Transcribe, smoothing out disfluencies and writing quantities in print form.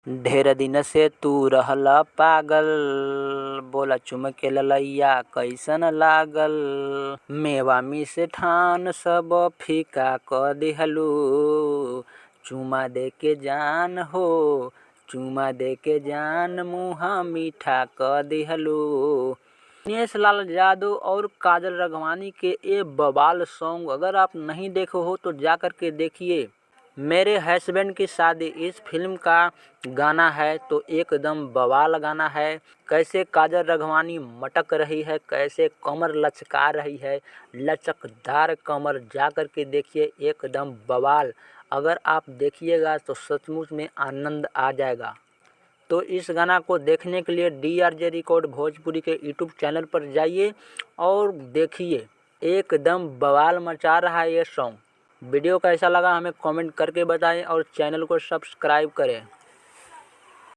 ढेर दिन से तू रहला पागल, बोला चुमके ललैया कैसन लागल। मेवा मिष्ठान सब फीका क दिहलू, चुमा दे के जान हो, चुमा दे के जान मुँह मीठा क दिहलू। दिनेश लाल यादव और काजल राघवानी के ये बवाल सॉन्ग अगर आप नहीं देखे हो तो जाकर के देखिए। मेरे हस्बैंड की शादी इस फिल्म का गाना है तो एकदम बवाल गाना है। कैसे काजल राघवानी मटक रही है, कैसे कमर लचका रही है, लचकदार कमर, जाकर के देखिए एकदम बवाल। अगर आप देखिएगा तो सचमुच में आनंद आ जाएगा। तो इस गाना को देखने के लिए DRJ रिकॉर्ड भोजपुरी के यूट्यूब चैनल पर जाइए और देखिए, एकदम बवाल मचा रहा है ये सॉन्ग। वीडियो कैसा लगा हमें कमेंट करके बताएं और चैनल को सब्सक्राइब करें।